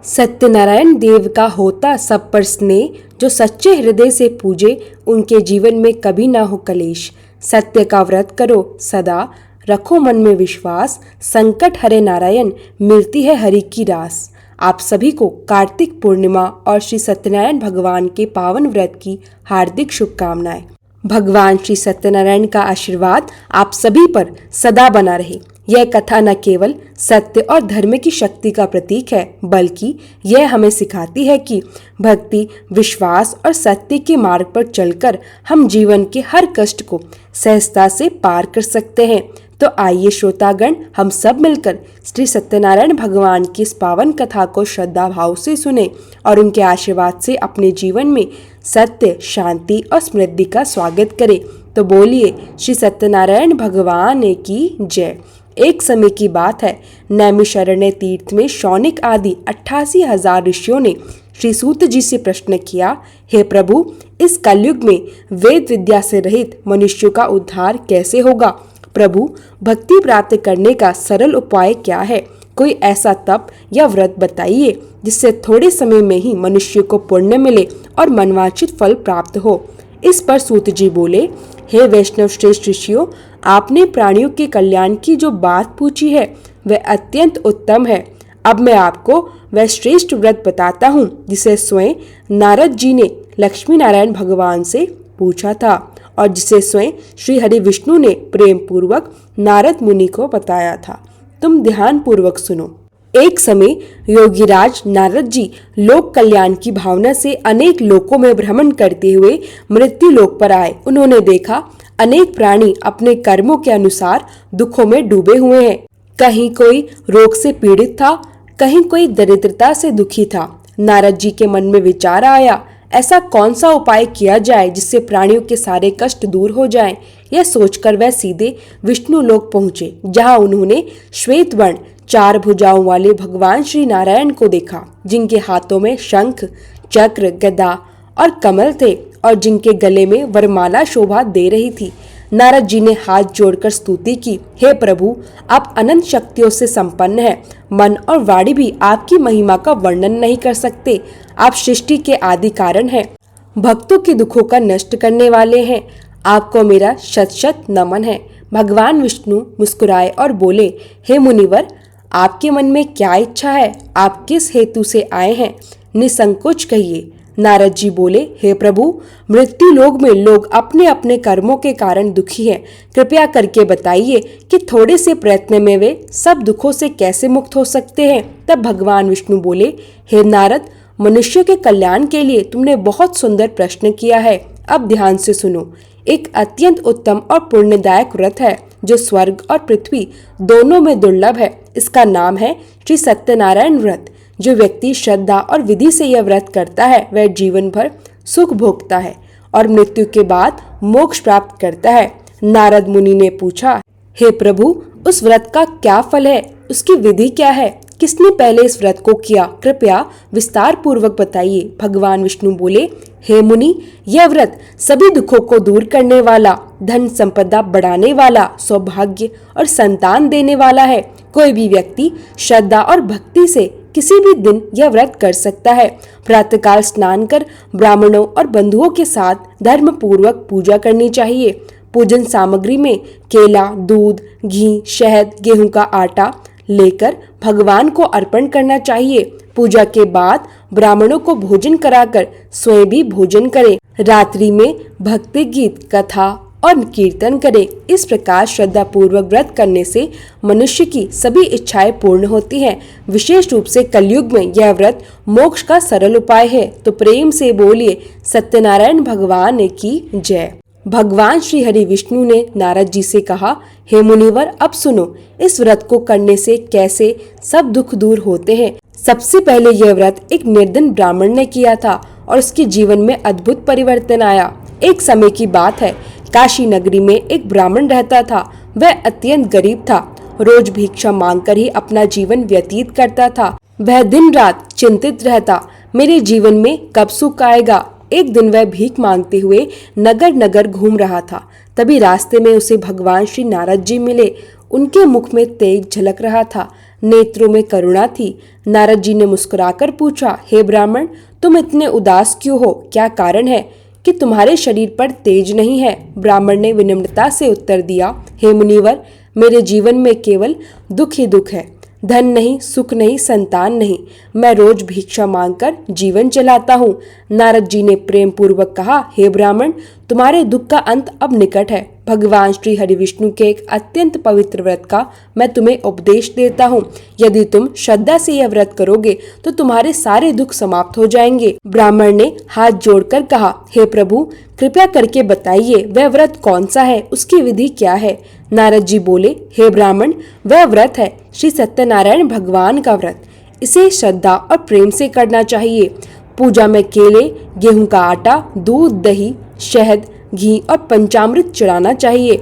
सत्यनारायण देव का होता सब पर स्नेह, जो सच्चे हृदय से पूजे उनके जीवन में कभी ना हो कलेश। सत्य का व्रत करो सदा, रखो मन में विश्वास, संकट हरे नारायण, मिलती है हरि की रास। आप सभी को कार्तिक पूर्णिमा और श्री सत्यनारायण भगवान के पावन व्रत की हार्दिक शुभकामनाएं। भगवान श्री सत्यनारायण का आशीर्वाद आप सभी पर सदा बना रहे। यह कथा न केवल सत्य और धर्म की शक्ति का प्रतीक है, बल्कि यह हमें सिखाती है कि भक्ति, विश्वास और सत्य के मार्ग पर चलकर हम जीवन के हर कष्ट को सहजता से पार कर सकते हैं। तो आइए श्रोतागण, हम सब मिलकर श्री सत्यनारायण भगवान की इस पावन कथा को श्रद्धा भाव से सुने और उनके आशीर्वाद से अपने जीवन में सत्य, शांति और समृद्धि का स्वागत करें। तो बोलिए श्री सत्यनारायण भगवान की जय। एक समय की बात है, नैमिषारण्य तीर्थ में शौनिक आदि 88,000 ऋषियों ने श्री सूत जी से प्रश्न किया, हे प्रभु, इस कलयुग में वेद विद्या से रहित मनुष्यों का उद्धार कैसे होगा? प्रभु, भक्ति प्राप्त करने का सरल उपाय क्या है? कोई ऐसा तप या व्रत बताइए जिससे थोड़े समय में ही मनुष्य को पुण्य मिले और मनवांछित फल प्राप्त हो। इस पर सूत जी बोले, हे वैष्णव श्रेष्ठ ऋषियों, आपने प्राणियों के कल्याण की जो बात पूछी है वह अत्यंत उत्तम है। अब मैं आपको वह श्रेष्ठ व्रत बताता हूँ जिसे स्वयं नारद जी ने लक्ष्मी नारायण भगवान से पूछा था और जिसे स्वयं श्री हरि विष्णु ने प्रेम पूर्वक नारद मुनि को बताया था। तुम ध्यान पूर्वक सुनो। एक समय योगीराज नारद जी लोक कल्याण की भावना से अनेक लोकों में भ्रमण करते हुए मृत्यु लोक पर आए। उन्होंने देखा अनेक प्राणी अपने कर्मों के अनुसार दुखों में डूबे हुए हैं। कहीं कोई रोग से पीड़ित था, कहीं कोई दरिद्रता से दुखी था। नारद जी के मन में विचार आया, ऐसा कौन सा उपाय किया जाए जिससे प्राणियों के सारे कष्ट दूर हो जाएं। यह सोचकर वह सीधे विष्णु लोक पहुंचे, जहां उन्होंने श्वेत वर्ण 4 भुजाओं वाले भगवान श्री नारायण को देखा, जिनके हाथों में शंख, चक्र, गदा और कमल थे और जिनके गले में वरमाला शोभा दे रही थी। नारद जी ने हाथ जोड़कर स्तुति की, हे प्रभु, आप अनंत शक्तियों से संपन्न हैं। मन और वाणी भी आपकी महिमा का वर्णन नहीं कर सकते। आप सृष्टि के आदि कारण हैं, भक्तों के दुखों का नष्ट करने वाले हैं। आपको मेरा शत शत नमन है। भगवान विष्णु मुस्कुराए और बोले, हे मुनिवर, आपके मन में क्या इच्छा है? आप किस हेतु से आए हैं? निसंकोच कहिए। नारद जी बोले, हे प्रभु, मृत्यु लोक में लोग अपने अपने कर्मों के कारण दुखी हैं। कृपया करके बताइए कि थोड़े से प्रयत्न में वे सब दुखों से कैसे मुक्त हो सकते हैं। तब भगवान विष्णु बोले, हे नारद, मनुष्य के कल्याण के लिए तुमने बहुत सुंदर प्रश्न किया है। अब ध्यान से सुनो। एक अत्यंत उत्तम और पुण्यदायक व्रत है जो स्वर्ग और पृथ्वी दोनों में दुर्लभ है। इसका नाम है श्री सत्यनारायण व्रत। जो व्यक्ति श्रद्धा और विधि से यह व्रत करता है वह जीवन भर सुख भोगता है और मृत्यु के बाद मोक्ष प्राप्त करता है। नारद मुनि ने पूछा, हे प्रभु, उस व्रत का क्या फल है? उसकी विधि क्या है? किसने पहले इस व्रत को किया? कृपया विस्तार पूर्वक बताइए। भगवान विष्णु बोले, हे मुनि, यह व्रत सभी दुखों को दूर करने वाला, धन संपदा बढ़ाने वाला, सौभाग्य और संतान देने वाला है। कोई भी व्यक्ति श्रद्धा और भक्ति से किसी भी दिन यह व्रत कर सकता है। प्रातःकाल स्नान कर ब्राह्मणों और बंधुओं के साथ धर्म पूर्वक पूजा करनी चाहिए। पूजन सामग्री में केला, दूध, घी, शहद, गेहूं का आटा लेकर भगवान को अर्पण करना चाहिए। पूजा के बाद ब्राह्मणों को भोजन कराकर स्वयं भी भोजन करें। रात्रि में भक्ति गीत, कथा और कीर्तन करें। इस प्रकार श्रद्धा पूर्वक व्रत करने से मनुष्य की सभी इच्छाएं पूर्ण होती हैं। विशेष रूप से कलयुग में यह व्रत मोक्ष का सरल उपाय है। तो प्रेम से बोलिए सत्यनारायण भगवान की जय। भगवान श्री हरि विष्णु ने नारद जी से कहा, हे मुनिवर, अब सुनो, इस व्रत को करने से कैसे सब दुख दूर होते हैं। सबसे पहले यह व्रत एक निर्धन ब्राह्मण ने किया था और उसके जीवन में अद्भुत परिवर्तन आया। एक समय की बात है, काशी नगरी में एक ब्राह्मण रहता था। वह अत्यंत गरीब था, रोज भिक्षा मांगकर ही अपना जीवन व्यतीत करता था। वह दिन रात चिंतित रहता, मेरे जीवन में कब सुख आएगा। एक दिन वह भीख मांगते हुए नगर नगर घूम रहा था। तभी रास्ते में उसे भगवान श्री नारद जी मिले। उनके मुख में तेज झलक रहा था। नेत्रों में करुणा थी। नारद जी ने मुस्कुराकर पूछा, हे ब्राह्मण, तुम इतने उदास क्यों हो? क्या कारण है कि तुम्हारे शरीर पर तेज नहीं है? ब्राह्मण ने विनम्रता से उत्तर दिया, हे मुनिवर, मेरे जीवन में केवल दुख ही दुख है। धन नहीं, सुख नहीं, संतान नहीं। मैं रोज भिक्षा मांगकर जीवन चलाता हूँ। नारद जी ने प्रेम पूर्वक कहा, हे ब्राह्मण, तुम्हारे दुख का अंत अब निकट है। भगवान श्री हरि विष्णु के एक अत्यंत पवित्र व्रत का मैं तुम्हें उपदेश देता हूँ। यदि तुम श्रद्धा से यह व्रत करोगे तो तुम्हारे सारे दुख समाप्त हो जाएंगे। ब्राह्मण ने हाथ जोड़कर कहा, हे प्रभु, कृपया करके बताइए वह व्रत कौन सा है, उसकी विधि क्या है? नारद जी बोले, हे ब्राह्मण, वह व्रत है श्री सत्यनारायण भगवान का व्रत। इसे श्रद्धा और प्रेम से करना चाहिए। पूजा में केले, गेहूं का आटा, दूध, दही, शहद, घी और पंचामृत चढ़ाना चाहिए।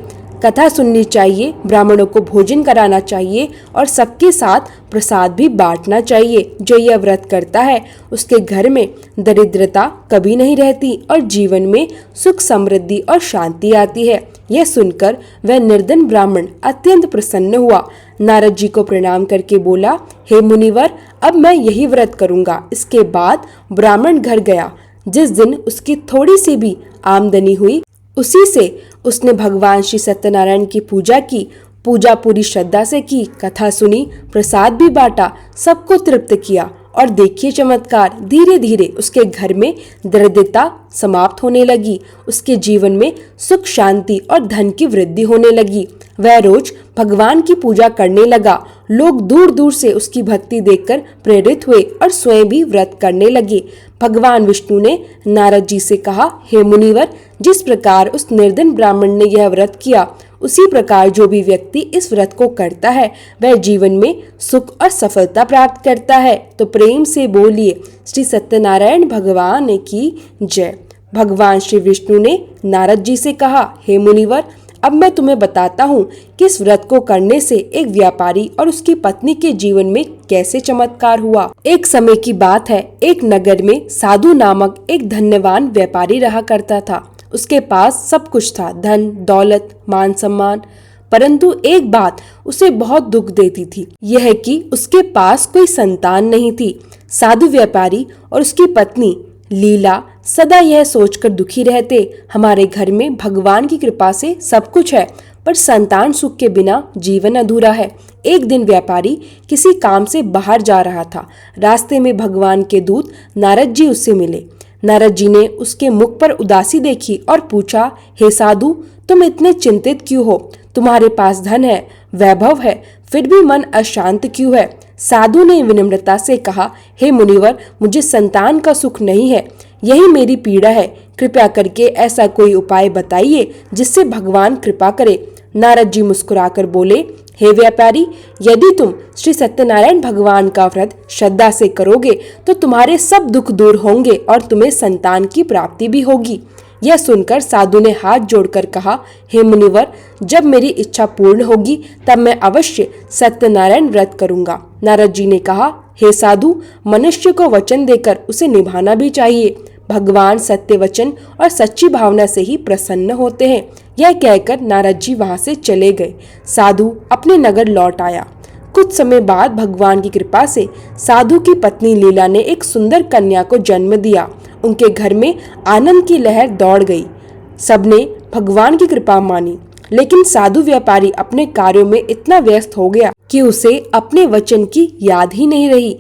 कथा सुननी चाहिए, ब्राह्मणों को भोजन कराना चाहिए और सबके साथ प्रसाद भी बांटना चाहिए। जो यह व्रत करता है उसके घर में दरिद्रता कभी नहीं रहती और जीवन में सुख, समृद्धि और शांति आती है। यह सुनकर वह निर्धन ब्राह्मण अत्यंत प्रसन्न हुआ। नारद जी को प्रणाम करके बोला, हे मुनिवर, अब मैं यही व्रत करूंगा। इसके बाद ब्राह्मण घर गया। जिस दिन उसकी थोड़ी सी भी आमदनी हुई, उसी से उसने भगवान श्री सत्यनारायण की पूजा की। पूजा पूरी श्रद्धा से की, कथा सुनी, प्रसाद भी बांटा, सबको तृप्त किया। और देखिए चमत्कार, धीरे धीरे उसके घर में दरिद्रता समाप्त होने लगी। उसके जीवन में सुख, शांति और धन की वृद्धि होने लगी। वह रोज भगवान की पूजा करने लगा। लोग दूर दूर से उसकी भक्ति देखकर प्रेरित हुए और स्वयं भी व्रत करने लगे। भगवान विष्णु ने नारद जी से कहा, हे मुनिवर, जिस प्रकार उस निर्धन ब्राह्मण ने यह व्रत किया, उसी प्रकार जो भी व्यक्ति इस व्रत को करता है वह जीवन में सुख और सफलता प्राप्त करता है। तो प्रेम से बोलिए, श्री सत्यनारायण भगवान की जय। भगवान श्री विष्णु ने नारद जी से कहा, हे मुनिवर, अब मैं तुम्हें बताता हूँ कि इस व्रत को करने से एक व्यापारी और उसकी पत्नी के जीवन में कैसे चमत्कार हुआ। एक समय की बात है, एक नगर में साधु नामक एक धन्यवान व्यापारी रहा करता था। उसके पास सब कुछ था, धन, दौलत, मान सम्मान, परंतु एक बात उसे बहुत दुख देती थी, यह कि उसके पास कोई संतान नहीं थी। साधु व्यापारी और उसकी पत्नी लीला सदा यह सोचकर दुखी रहते, हमारे घर में भगवान की कृपा से सब कुछ है, पर संतान सुख के बिना जीवन अधूरा है। एक दिन व्यापारी किसी काम से बाहर जा रहा था। रास्ते में भगवान के दूत नारद जी उससे मिले। नारद जी ने उसके मुख पर उदासी देखी और पूछा, हे साधु, तुम इतने चिंतित क्यों हो? तुम्हारे पास धन है, वैभव है, फिर भी मन अशांत क्यों है? साधु ने विनम्रता से कहा, हे मुनिवर, मुझे संतान का सुख नहीं है, यही मेरी पीड़ा है। कृपया करके ऐसा कोई उपाय बताइए जिससे भगवान कृपा करे। नारद जी मुस्कुराकर बोले, हे व्यापारी, यदि तुम श्री सत्यनारायण भगवान का व्रत श्रद्धा से करोगे तो तुम्हारे सब दुख दूर होंगे और तुम्हें संतान की प्राप्ति भी होगी। यह सुनकर साधु ने हाथ जोड़कर कहा, हे मुनिवर, जब मेरी इच्छा पूर्ण होगी तब मैं अवश्य सत्यनारायण व्रत करूंगा। नारद जी ने कहा, हे साधु, मनुष्य को वचन देकर उसे निभाना भी चाहिए। भगवान सत्य वचन और सच्ची भावना से ही प्रसन्न होते हैं। यह कहकर नारद जी वहां से चले गए। साधु अपने नगर लौट आया। कुछ समय बाद भगवान की कृपा से साधु की पत्नी लीला ने एक सुंदर कन्या को जन्म दिया। उनके घर में आनंद की लहर दौड़ गई। सबने भगवान की कृपा मानी, लेकिन साधु व्यापारी अपने कार्यों में इतना व्यस्त हो गया कि उसे अपने वचन की याद ही नहीं रही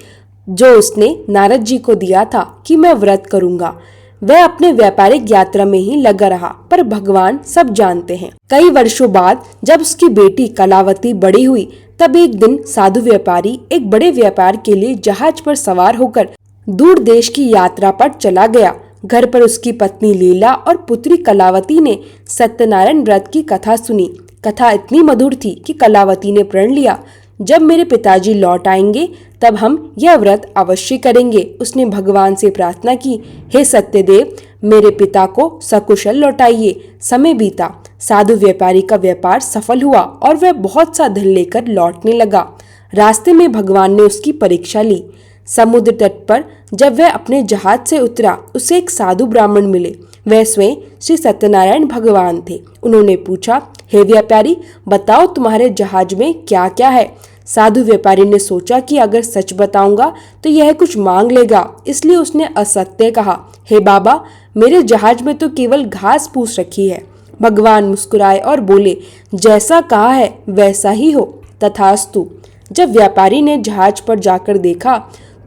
जो उसने नारद जी को दिया था कि मैं व्रत करूंगा। वह अपने व्यापारिक यात्रा में ही लगा रहा, पर भगवान सब जानते हैं। कई वर्षों बाद जब उसकी बेटी कलावती बड़ी हुई, तब एक दिन साधु व्यापारी एक बड़े व्यापार के लिए जहाज पर सवार होकर दूर देश की यात्रा पर चला गया। घर पर उसकी पत्नी लीला और पुत्री कलावती ने सत्यनारायण व्रत की कथा सुनी। कथा इतनी मधुर थी कि कलावती ने प्रण लिया, जब मेरे पिताजी लौट आएंगे तब हम यह व्रत अवश्य करेंगे। उसने भगवान से प्रार्थना की, हे सत्यदेव, मेरे पिता को सकुशल लौटाइए। समय बीता, साधु व्यापारी का व्यापार सफल हुआ और वह बहुत सा धन लेकर लौटने लगा। रास्ते में भगवान ने उसकी परीक्षा ली। समुद्र तट पर जब वह अपने जहाज से उतरा, उसे एक साधु ब्राह्मण मिले। वह स्वयं श्री सत्यनारायण भगवान थे। उन्होंने पूछा, हे व्यापारी, बताओ तुम्हारे जहाज में क्या क्या है? साधु व्यापारी ने सोचा कि अगर सच बताऊंगा तो यह कुछ मांग लेगा, इसलिए उसने असत्य कहा। हे बाबा, मेरे जहाज में तो केवल घास फूस रखी है। भगवान मुस्कुराए और बोले, जैसा कहा है वैसा ही हो, तथास्तु। जब व्यापारी ने जहाज पर जाकर देखा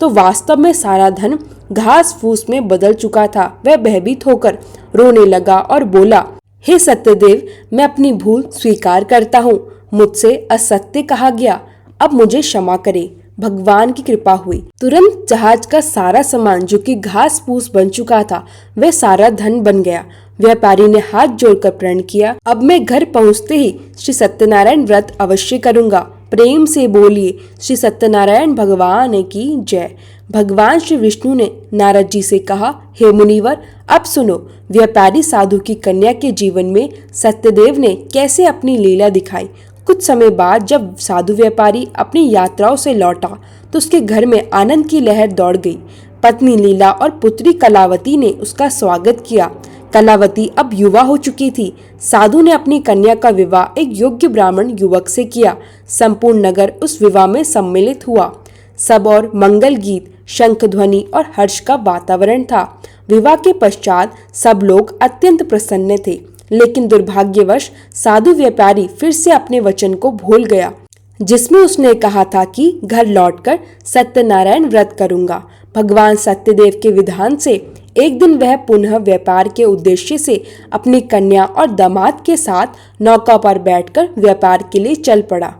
तो वास्तव में सारा धन घास फूस में बदल चुका था। वह भयभीत होकर रोने लगा और बोला, हे सत्यदेव, मैं अपनी भूल स्वीकार करता हूँ। मुझसे असत्य कहा गया, अब मुझे क्षमा करें। भगवान की कृपा हुई। तुरंत जहाज का सारा सामान जो कि घास फूस बन चुका था वह सारा धन बन गया। व्यापारी ने हाथ जोड़कर प्रण किया, अब मैं घर पहुंचते ही श्री सत्यनारायण व्रत अवश्य करूंगा। प्रेम से बोलिए श्री सत्यनारायण भगवान की जय। भगवान श्री विष्णु ने नारद जी से कहा, हे मुनिवर, अब सुनो व्यापारी साधु की कन्या के जीवन में सत्यदेव ने कैसे अपनी लीला दिखाई। कुछ समय बाद जब साधु व्यापारी अपनी यात्राओं से लौटा तो उसके घर में आनंद की लहर दौड़ गई। पत्नी लीला और पुत्री कलावती ने उसका स्वागत किया। कलावती अब युवा हो चुकी थी। साधु ने अपनी कन्या का विवाह एक योग्य ब्राह्मण युवक से किया। संपूर्ण नगर उस विवाह में सम्मिलित हुआ। सब और मंगल गीत, शंख ध्वनि और हर्ष का वातावरण था। विवाह के पश्चात सब लोग अत्यंत प्रसन्न थे, लेकिन दुर्भाग्यवश साधु व्यापारी फिर से अपने वचन को भूल गया, जिसमें उसने कहा था कि घर लौटकर सत्यनारायण व्रत करूंगा। भगवान सत्यदेव के विधान से एक दिन वह पुनः व्यापार के उद्देश्य से अपनी कन्या और दामाद के साथ नौका पर बैठकर व्यापार के लिए चल पड़ा।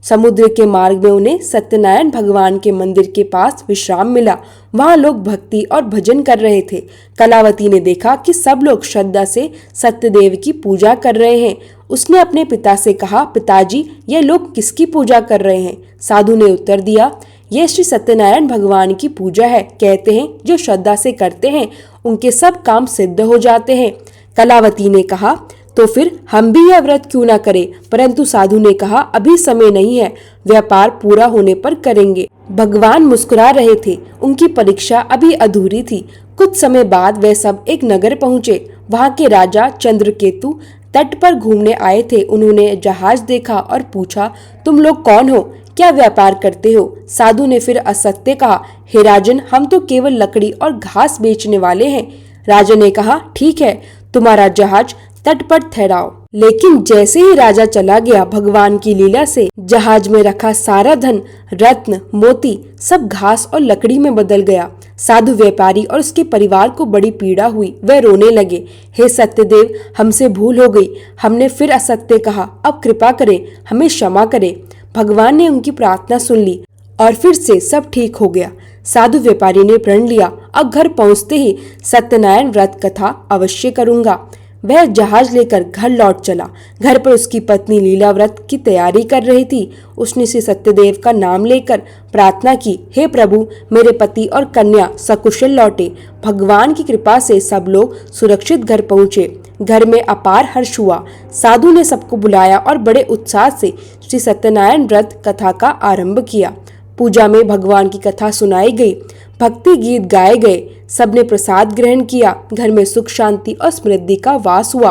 समुद्र के मार्ग में उन्हें सत्यनारायण भगवान के मंदिर के पास विश्राम मिला। वहां लोग भक्ति और भजन कर रहे थे। कलावती ने देखा कि सब लोग श्रद्धा से सत्यदेव की पूजा कर रहे हैं। उसने अपने पिता से कहा, पिताजी, ये लोग किसकी पूजा कर रहे हैं? साधु ने उत्तर दिया, ये श्री सत्यनारायण भगवान की पूजा है। कहते हैं जो श्रद्धा से करते हैं उनके सब काम सिद्ध हो जाते हैं। कलावती ने कहा, तो फिर हम भी यह व्रत क्यों ना करें? परंतु साधु ने कहा, अभी समय नहीं है, व्यापार पूरा होने पर करेंगे। भगवान मुस्कुरा रहे थे, उनकी परीक्षा अभी अधूरी थी। कुछ समय बाद वे सब एक नगर पहुँचे। वहाँ के राजा चंद्रकेतु तट पर घूमने आए थे। उन्होंने जहाज देखा और पूछा, तुम लोग कौन हो? क्या व्यापार करते हो? साधु ने फिर असत्य कहा, हे राजन, हम तो केवल लकड़ी और घास बेचने वाले हैं। राजा ने कहा, ठीक है, तुम्हारा जहाज तट पर ठहराओ। लेकिन जैसे ही राजा चला गया, भगवान की लीला से जहाज में रखा सारा धन, रत्न, मोती सब घास और लकड़ी में बदल गया। साधु व्यापारी और उसके परिवार को बड़ी पीड़ा हुई। वह रोने लगे, हे सत्यदेव, हमसे भूल हो गई, हमने फिर असत्य कहा, अब कृपा करें, हमें क्षमा करें। भगवान ने उनकी प्रार्थना सुन ली और फिर से सब ठीक हो गया। साधु व्यापारी ने प्रण लिया, अब घर पहुंचते ही सत्यनारायण व्रत कथा अवश्य करूंगा। वह जहाज लेकर घर लौट चला। घर पर उसकी पत्नी लीला व्रत की तैयारी कर रही थी। उसने श्री सत्यदेव का नाम लेकर प्रार्थना की, हे प्रभु, मेरे पति और कन्या सकुशल लौटे। भगवान की कृपा से सब लोग सुरक्षित घर पहुँचे। घर में अपार हर्ष हुआ। साधु ने सबको बुलाया और बड़े उत्साह से श्री सत्यनारायण व्रत कथा का आरंभ किया। पूजा में भगवान की कथा सुनाई गई, भक्ति गीत गाए गए, सबने प्रसाद ग्रहण किया। घर में सुख, शांति और समृद्धि का वास हुआ।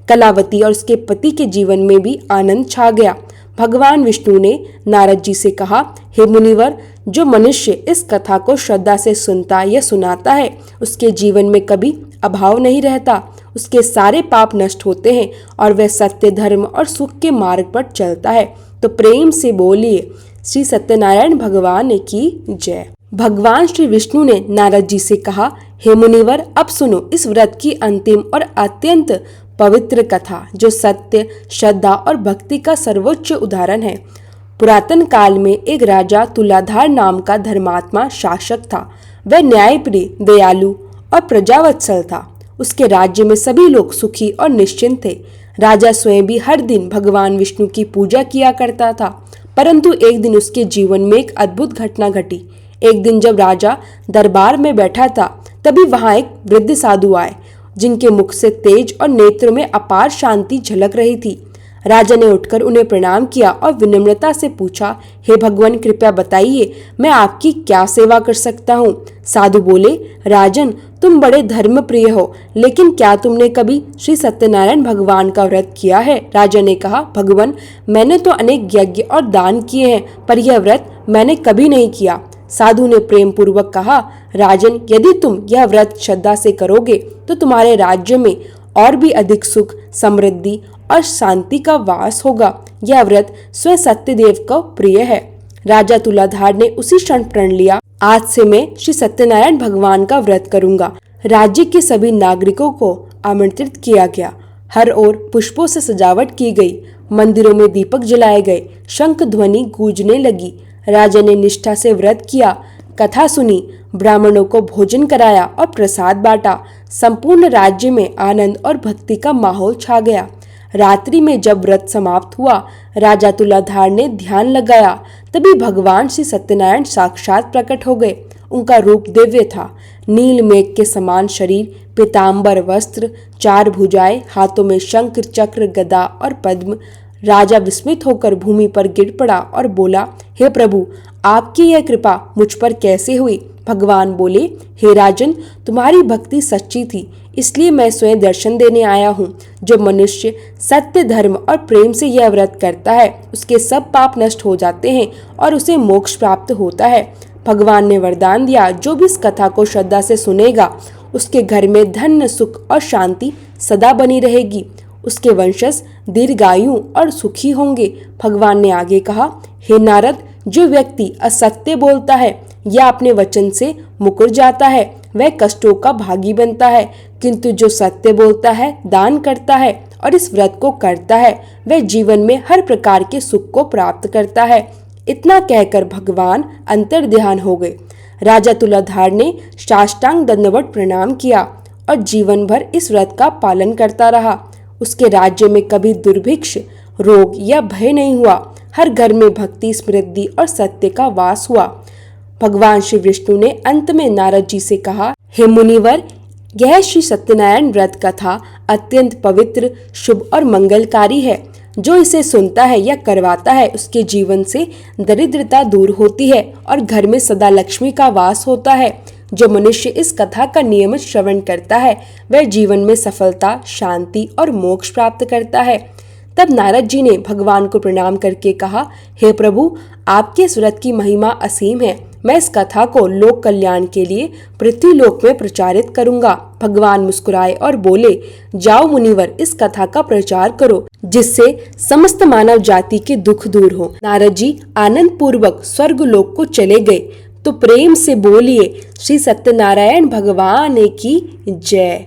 कलावती और उसके पति के जीवन में भी आनंद छा गया। भगवान विष्णु ने नारद जी से कहा, हे मुनिवर, जो मनुष्य इस कथा को श्रद्धा से सुनता या सुनाता है उसके जीवन में कभी अभाव नहीं रहता। उसके सारे पाप नष्ट होते हैं और वह सत्य, धर्म और सुख के मार्ग पर चलता है। तो प्रेम से बोलिए श्री सत्यनारायण भगवान की जय। भगवान श्री विष्णु ने नारद जी से कहा, हे मुनिवर, अब सुनो इस व्रत की अंतिम और अत्यंत पवित्र कथा, जो सत्य, श्रद्धा और भक्ति का सर्वोच्च उदाहरण है। पुरातन काल में एक राजा तुलाधार नाम का धर्मात्मा शासक था। वह न्यायप्रिय, दयालु और प्रजावत्सल था। उसके राज्य में सभी लोग सुखी और निश्चिंत थे। राजा स्वयं भी हर दिन भगवान विष्णु की पूजा किया करता था। परंतु एक दिन उसके जीवन में एक अद्भुत घटना घटी। एक दिन जब राजा दरबार में बैठा था, तभी वहां एक वृद्ध साधु आए, जिनके मुख से तेज और नेत्र में अपार शांति झलक रही थी। राजा ने उठकर उन्हें प्रणाम किया और विनम्रता से पूछा, हे भगवान, कृपया बताइए मैं आपकी क्या सेवा कर सकता हूँ। साधु बोले, राजन, तुम बड़े धर्म प्रिय हो, लेकिन क्या तुमने कभी श्री सत्यनारायण भगवान का व्रत किया है? राजा ने कहा, भगवान, मैंने तो अनेक यज्ञ और दान किए हैं, पर यह व्रत मैंने कभी नहीं किया। साधु ने प्रेम पूर्वक कहा, राजन, यदि तुम यह व्रत श्रद्धा से करोगे तो तुम्हारे राज्य में और भी अधिक सुख, समृद्धि और शांति का वास होगा। यह व्रत स्वयं सत्यदेव को प्रिय है। राजा तुलाधार ने उसी क्षण प्रण लिया, आज से मैं श्री सत्यनारायण भगवान का व्रत करूंगा। राज्य के सभी नागरिकों को आमंत्रित किया गया। हर ओर पुष्पों से सजावट की गई, मंदिरों में दीपक जलाए गए, शंख ध्वनि गूंजने लगी। राजा ने निष्ठा से व्रत किया, कथा सुनी, ब्राह्मणों को भोजन कराया और प्रसाद बांटा। संपूर्ण राज्य में आनंद और भक्ति का माहौल छा गया। रात्रि में जब व्रत समाप्त हुआ, राजा तुलाधार ने ध्यान लगाया, तभी भगवान श्री सत्यनारायण साक्षात प्रकट हो गए। उनका रूप दिव्य था, नील मेघ के समान शरीर, पीतांबर वस्त्र, 4 भुजाएं, हाथों में शंख, चक्र, गदा और पद्म। राजा विस्मित होकर भूमि पर गिर पड़ा और बोला, हे प्रभु, आपकी यह कृपा मुझ पर कैसे हुई? भगवान बोले, हे राजन, तुम्हारी भक्ति सच्ची थी, इसलिए मैं स्वयं दर्शन देने आया हूँ। जो मनुष्य सत्य, धर्म और प्रेम से यह व्रत करता है, उसके सब पाप नष्ट हो जाते हैं और उसे मोक्ष प्राप्त होता है। भगवान ने वरदान दिया, जो भी इस कथा को श्रद्धा से सुनेगा, उसके घर में धन, सुख और शांति सदा बनी रहेगी। उसके वंशज दीर्घायु और सुखी होंगे। भगवान ने आगे कहा, हे नारद, जो व्यक्ति असत्य बोलता है या अपने वचन से मुकर जाता है, वह कष्टों का भागी बनता है, किंतु जो सत्य बोलता है, दान करता है और इस व्रत को करता है, वह जीवन में हर प्रकार के सुख को प्राप्त करता है। इतना कहकर भगवान अंतर्ध्यान हो गए। राजा तुलाधार ने साष्टांग दंडवत प्रणाम किया और जीवन भर इस व्रत का पालन करता रहा। उसके राज्य में कभी दुर्भिक्ष, रोग या भय नहीं हुआ। हर घर में भक्ति, समृद्धि और सत्य का वास हुआ। भगवान श्री विष्णु ने अंत में नारद जी से कहा, हे मुनिवर, यह श्री सत्यनारायण व्रत कथा अत्यंत पवित्र, शुभ और मंगलकारी है। जो इसे सुनता है या करवाता है, उसके जीवन से दरिद्रता दूर होती है और घर में सदा लक्ष्मी का वास होता है। जो मनुष्य इस कथा का नियमित श्रवण करता है, वह जीवन में सफलता, शांति और मोक्ष प्राप्त करता है। तब नारद जी ने भगवान को प्रणाम करके कहा, हे प्रभु, आपके इस व्रत की महिमा असीम है। मैं इस कथा को लोक कल्याण के लिए पृथ्वीलोक में प्रचारित करूंगा। भगवान मुस्कुराए और बोले, जाओ मुनिवर, इस कथा का प्रचार करो, जिससे समस्त मानव जाति के दुख दूर हो। नारद जी आनंद पूर्वक स्वर्ग लोक को चले गए। तो प्रेम से बोलिए, श्री सत्यनारायण भगवान की जय।